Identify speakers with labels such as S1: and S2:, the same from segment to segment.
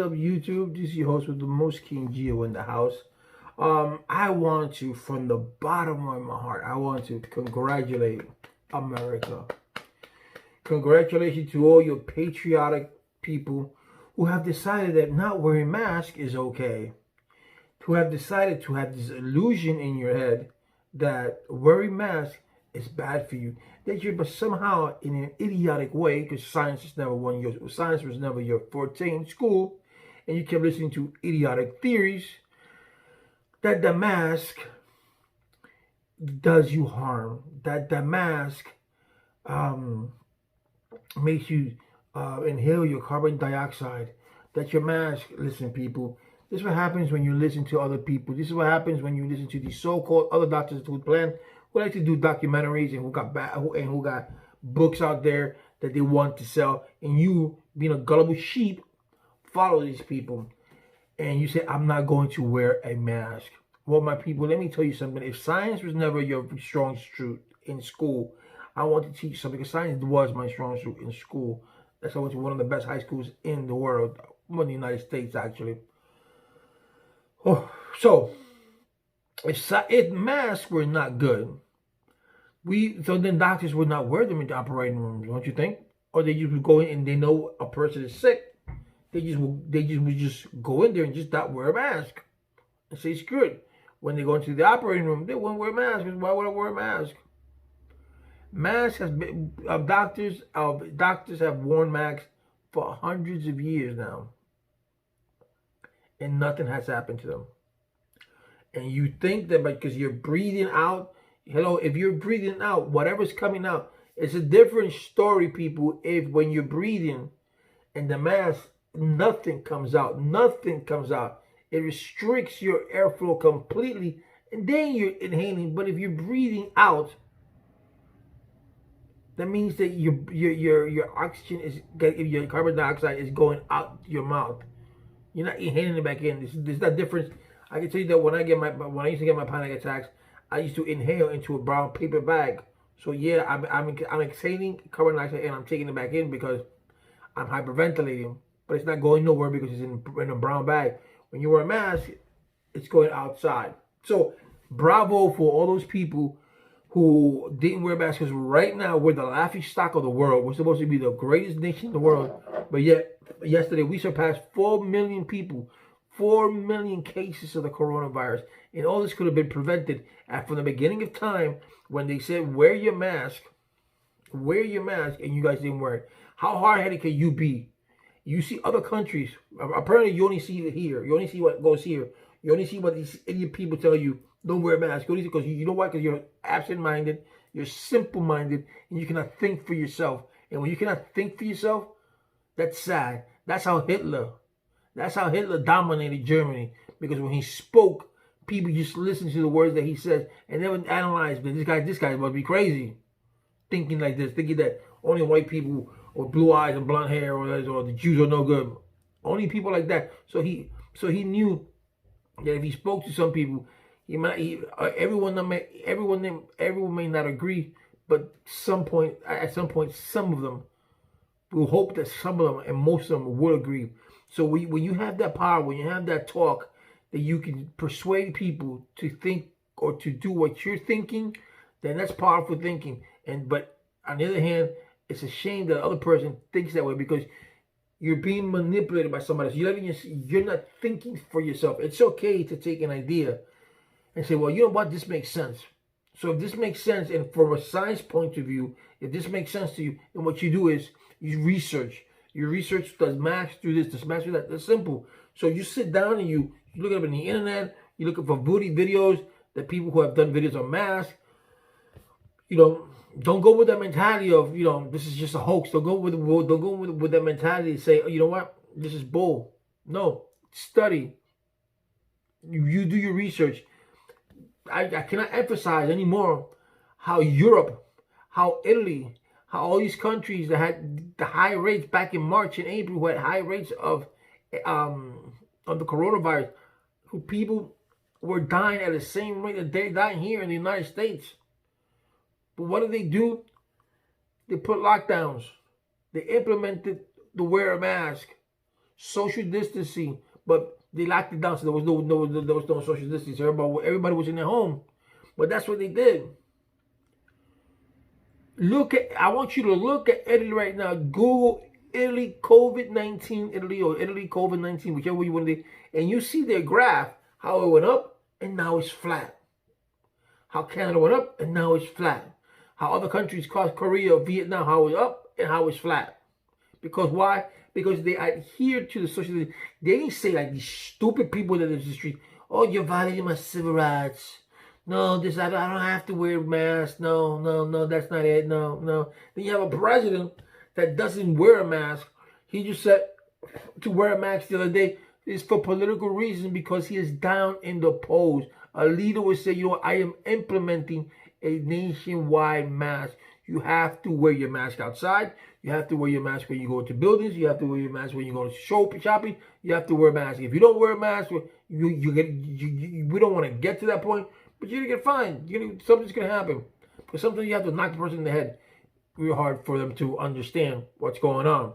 S1: up, YouTube? This is your host with the most, King Gio in the house. I want to, from the bottom of my heart, I want to congratulate America. Congratulations to all your patriotic people who have decided that not wearing masks is okay. Who have decided to have this illusion in your head that wearing masks is bad for you. That you're, but somehow in an idiotic way, because science was never your forte in school, and you kept listening to idiotic theories, that the mask does you harm. That the mask makes you inhale your carbon dioxide. That your mask, listen, people. This is what happens when you listen to other people. This is what happens when you listen to these so-called other doctors who like to do documentaries and who got books out there that they want to sell. And you, being a gullible sheep, follow these people. And you say, I'm not going to wear a mask. Well, my people, let me tell you something. If science was never your strong suit in school, I want to teach something, because science was my strong suit in school. That's why I went to one of the best high schools in the world, one in the United States, actually. Oh, so if masks were not good, so then doctors would not wear them in the operating rooms, don't you think? Or they just would go in and they know a person is sick. They would just go in there and just not wear a mask and say screw it. When they go into the operating room, they won't wear masks. Why would I wear a mask? Masks has been doctors have worn masks for hundreds of years now, and nothing has happened to them. And you think that because you're breathing out, if you're breathing out, whatever's coming out, it's a different story, people. If when you're breathing and the mask, nothing comes out, it restricts your airflow completely, and then you're inhaling. But if you're breathing out, that means that your oxygen your carbon dioxide is going out your mouth. You're not inhaling it back in. There's that difference. I can tell you that when I used to get my panic attacks, I used to inhale into a brown paper bag. So yeah, I'm exhaling carbon dioxide and I'm taking it back in because I'm hyperventilating. But it's not going nowhere because it's in a brown bag. When you wear a mask, it's going outside. So bravo for all those people who didn't wear masks, because right now we're the laughing stock of the world. We're supposed to be the greatest nation in the world, but yet yesterday we surpassed 4 million people, 4 million cases of the coronavirus, and all this could have been prevented from the beginning of time when they said wear your mask, and you guys didn't wear it. How hard-headed can you be? You see other countries. Apparently, you only see it here. You only see what goes here. You only see what these idiot people tell you. Don't wear a mask. Because you know why? Because you're absent-minded, you're simple-minded, and you cannot think for yourself. And when you cannot think for yourself, that's sad. That's how Hitler dominated Germany. Because when he spoke, people just listened to the words that he says and never analyzed. This guy must be crazy, thinking like this, thinking that only white people or blue eyes and blonde hair or the Jews are no good. Only people like that. So he knew that if he spoke to some people, everyone may not agree, but at some point, some of them will hope that some of them and most of them will agree. So when you have that power, when you have that talk, that you can persuade people to think or to do what you're thinking, then that's powerful thinking. But on the other hand, it's a shame that the other person thinks that way, because you're being manipulated by somebody else. You're not thinking for yourself. It's okay to take an idea and say, well, you know what, this makes sense. So if this makes sense, and from a science point of view, if this makes sense to you, then what you do is you research. You research, does mask do this, does mask do that? That's simple. So you sit down and you look up on the internet, you're looking for booty videos, that people who have done videos on masks. Don't go with that mentality of, this is just a hoax. Don't go with that mentality to say, oh, you know what, this is bull. No, study. You do your research. I cannot emphasize anymore how Europe, how Italy, how all these countries that had the high rates back in March and April, who had high rates of the coronavirus, who people were dying at the same rate that they're dying here in the United States. But what do? They put lockdowns. They implemented the wear a mask. social distancing, but they locked it down, so there was no social distancing. So everybody was in their home, but that's what they did. I want you to look at Italy right now. Google Italy COVID-19, Italy or Italy COVID-19, whichever you want to do, and you see their graph, how it went up and now it's flat. How Canada went up and now it's flat. How other countries, Korea, Vietnam, how it's up and how it's flat. Because why? Because they adhere to the social. They didn't say like these stupid people that in the street, oh, you're violating my civil rights. No, I don't have to wear a mask. No, that's not it. No. Then you have a president that doesn't wear a mask. He just said to wear a mask the other day is for political reasons because he is down in the polls. A leader would say, you know, I am implementing a nationwide mask. You have to wear your mask outside. You have to wear your mask when you go to buildings. You have to wear your mask when you go to shopping. You have to wear a mask. If you don't wear a mask, we don't want to get to that point, but you're gonna get fined. Something's gonna happen. But sometimes you have to knock the person in the head real hard for them to understand what's going on.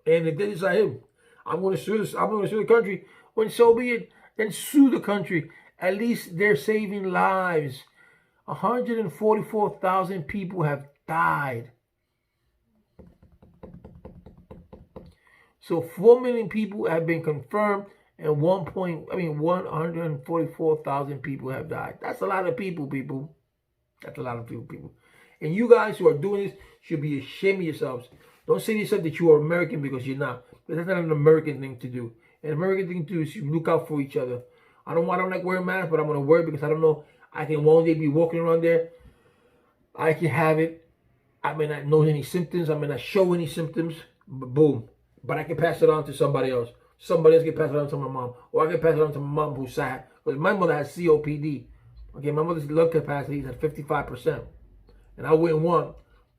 S1: And if they decide, I'm going to sue this, I'm going to sue the country, when so be it, then sue the country. At least they're saving lives. 144,000 people have died. So 4 million people have been confirmed, and 144,000 people have died. That's a lot of people. That's a lot of people. And you guys who are doing this should be ashamed of yourselves. Don't say to yourself that you are American because you're not. But that's not an American thing to do. An American thing to do is you look out for each other. I don't like wearing masks, but I'm going to wear it because I don't know. I can one day be walking around there. I can have it. I may not know any symptoms. I may not show any symptoms. But boom. But I can pass it on to somebody else. Somebody else can pass it on to my mom. Or I can pass it on to my mom who's sad. Because my mother has COPD. Okay, my mother's lung capacity is at 55%. And I wouldn't want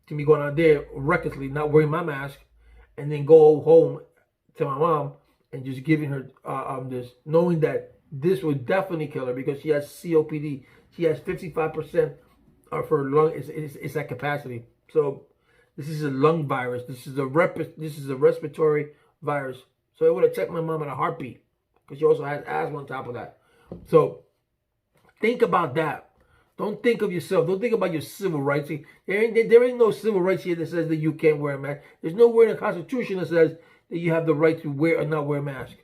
S1: to be going out there recklessly, not wearing my mask, and then go home to my mom and just giving her this, knowing that this would definitely kill her because she has COPD. She has 55% of her lung is at capacity. So this is a lung virus. This is a respiratory virus. So it would have checked my mom in a heartbeat because she also has asthma on top of that. So think about that. Don't think of yourself. Don't think about your civil rights. There ain't no civil rights here that says that you can't wear a mask. There's nowhere in the Constitution that says that you have the right to wear or not wear a mask.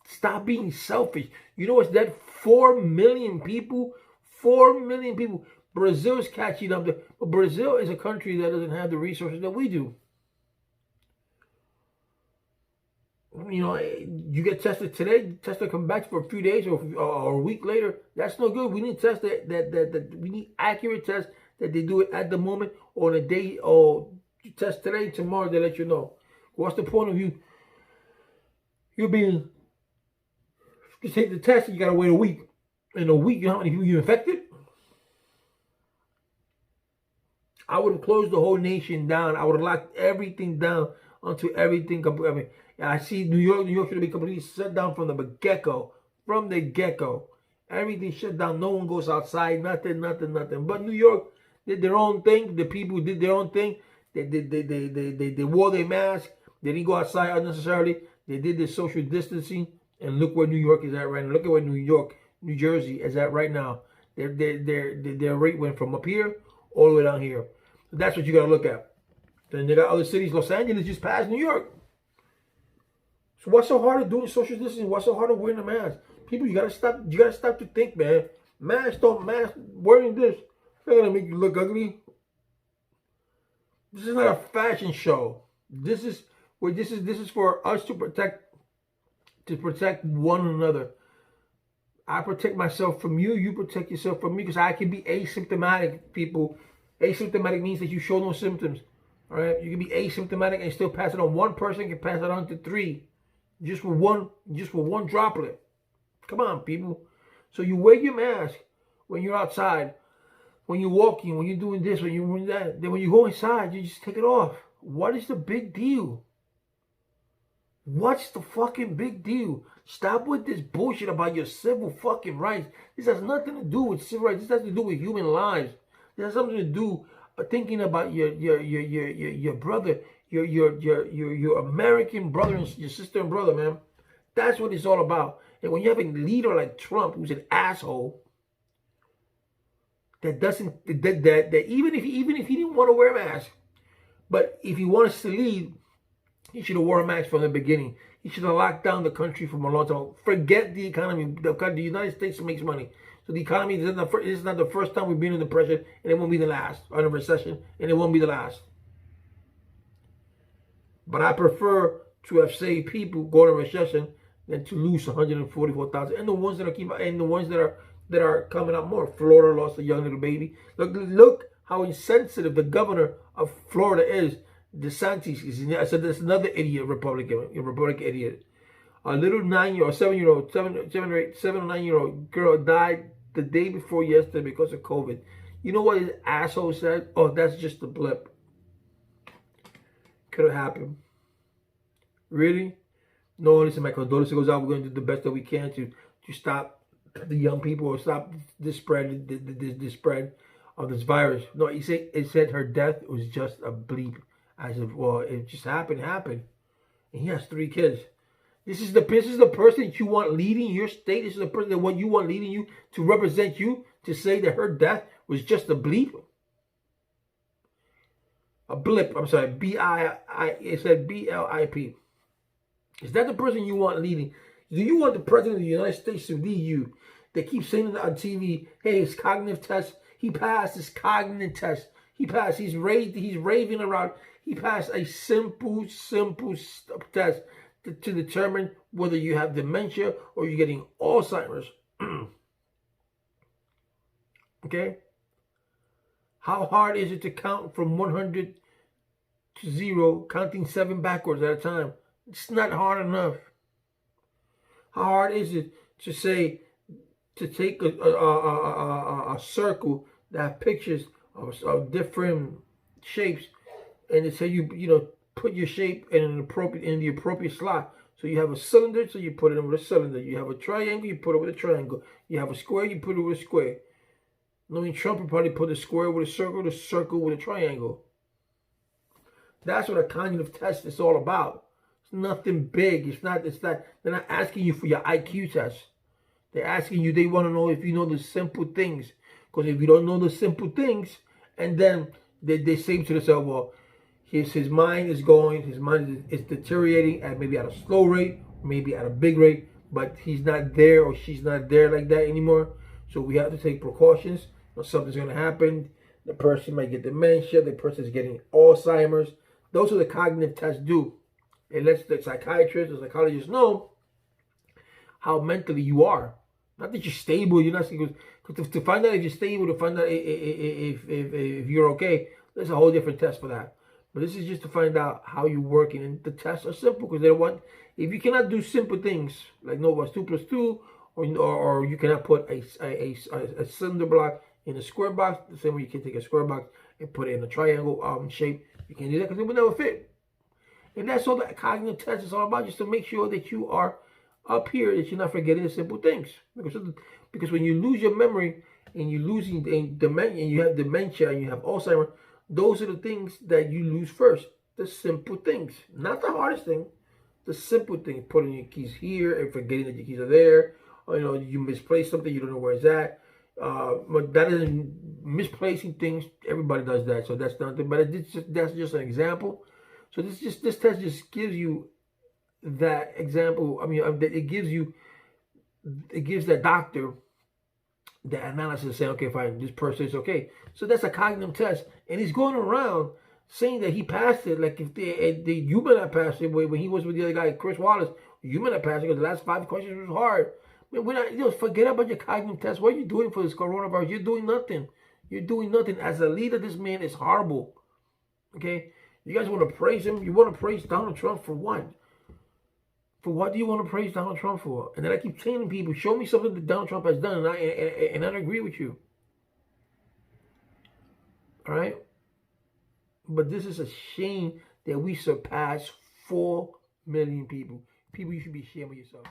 S1: Stop being selfish. You know what's that? 4 million people. 4 million people. Brazil's catching up. But Brazil is a country that doesn't have the resources that we do. You know, you get tested today, test will come back for a few days or a week later. That's no good. We need tests that we need accurate tests that they do it at the moment or on a day, or you test today, tomorrow they let you know. What's the point of you take the test and you gotta wait a week. In a week, you know how many people you infected? I would have closed the whole nation down. I would have locked everything down until everything. I mean, I see New York should be completely shut down from the get-go. From the get-go. Everything shut down. No one goes outside. Nothing. But New York did their own thing. The people did their own thing. They wore their mask. They didn't go outside unnecessarily. They did their social distancing. And look where New York is at right now. Look at where New Jersey is at right now. Their rate went from up here all the way down here. So that's what you got to look at. Then they got other cities. Los Angeles just passed New York. So what's so hard of doing social distancing? What's so hard of wearing a mask? People, you gotta stop. You gotta stop to think, man. Mask wearing this. It's not gonna make you look ugly. This is not a fashion show. This is for us to protect one another. I protect myself from you. You protect yourself from me because I can be asymptomatic. People, asymptomatic means that you show no symptoms. All right, you can be asymptomatic and still pass it on. One person can pass it on to 3. Just for one droplet. Come on, people. So you wear your mask when you're outside, when you're walking, when you're doing this, when you're doing that. Then when you go inside, you just take it off. What is the big deal? What's the fucking big deal? Stop with this bullshit about your civil fucking rights. This has nothing to do with civil rights. This has to do with human lives. This has something to do thinking about your brother, your American brother and your sister and brother, man. That's what it's all about. And when you have a leader like Trump, who's an asshole, that doesn't that even if he didn't want to wear a mask, but if he wants to lead, he should have worn a mask from the beginning. He should have locked down the country from a long time. Forget the economy. The United States makes money. So the economy, this is not the first time we've been in depression, and it won't be the last. Or in a recession, and it won't be the last. But I prefer to have saved people going into recession than to lose 144,000. And the ones that are coming out more. Florida lost a young little baby. Look how insensitive the governor of Florida is. DeSantis is. I said there's another idiot Republican idiot. A little 9-year-old, 7-year-old, 7 or 9-year-old girl died the day before yesterday because of COVID. You know what his asshole said? Oh, that's just a blip. Could have happened. Really? No, listen, my condolences goes out. We're going to do the best that we can to stop the young people or stop this spread, this spread of this virus. No, it said her death was just a bleep. I said, well, it just happened. And he has 3 kids. This is the person that you want leading your state. This is the person that you want leading you to represent you, to say that her death was just a bleep. A blip. I'm sorry. It said BLIP. Is that the person you want leading? Do you want the president of the United States to lead you? They keep saying on TV, hey, his cognitive test. He passed his cognitive test. He passed. He's raving around. He passed a simple test to determine whether you have dementia or you're getting Alzheimer's. Okay? How hard is it to count from 100 to 0, counting 7 backwards at a time? It's not hard enough. How hard is it to take a circle that have pictures of different shapes, and to say you put your shape in the appropriate slot. So you have a cylinder, so you put it in with a cylinder. You have a triangle, you put it with a triangle. You have a square, you put it with a square. Knowing Trump would probably put a square with a circle, the circle with a triangle. That's what a cognitive test is all about. It's nothing big. It's not. They're not asking you for your IQ test. They're asking you. They want to know if you know the simple things. Because if you don't know the simple things, and then they say to themselves, well, his mind is deteriorating at maybe at a slow rate, maybe at a big rate, but he's not there or she's not there like that anymore. So we have to take precautions. Or something's going to happen. The person might get dementia. The person is getting Alzheimer's. Those are the cognitive tests do. It lets the psychiatrist or psychologist know how mentally you are. Not that you're stable. You're not, because to find out if you're stable, to find out if you're okay, there's a whole different test for that. But this is just to find out how you're working. And the tests are simple because they want, if you cannot do simple things like know what's 2 plus 2, or you cannot put a cylinder block in a square box, the same way you can take a square box and put it in a triangle shape. You can't do that because it will never fit. And that's all that cognitive test is all about, just to make sure that you are up here, that you're not forgetting the simple things. Because when you lose your memory and you're losing dementia, and you have dementia and you have Alzheimer's, those are the things that you lose first. The simple things, not the hardest thing. The simple thing, putting your keys here and forgetting that your keys are there. Or, you misplace something, you don't know where it's at. But that isn't misplacing things. Everybody does that, so that's nothing. But that's just an example. So this test just gives you that example. I mean, it gives that doctor the analysis saying, okay, fine, this person is okay. So that's a cognitive test, and he's going around saying that he passed it. Like if you may not pass it when he was with the other guy, Chris Wallace, you may not pass it because the last 5 questions was hard. We're not, forget about your cognitive test. What are you doing for this coronavirus? You're doing nothing. You're doing nothing. As a leader, this man is horrible. Okay? You guys want to praise him? You want to praise Donald Trump for what? For what do you want to praise Donald Trump for? And then I keep saying to people, show me something that Donald Trump has done, and I don't agree with you. All right? But this is a shame that we surpassed 4 million people. People, you should be ashamed of yourself.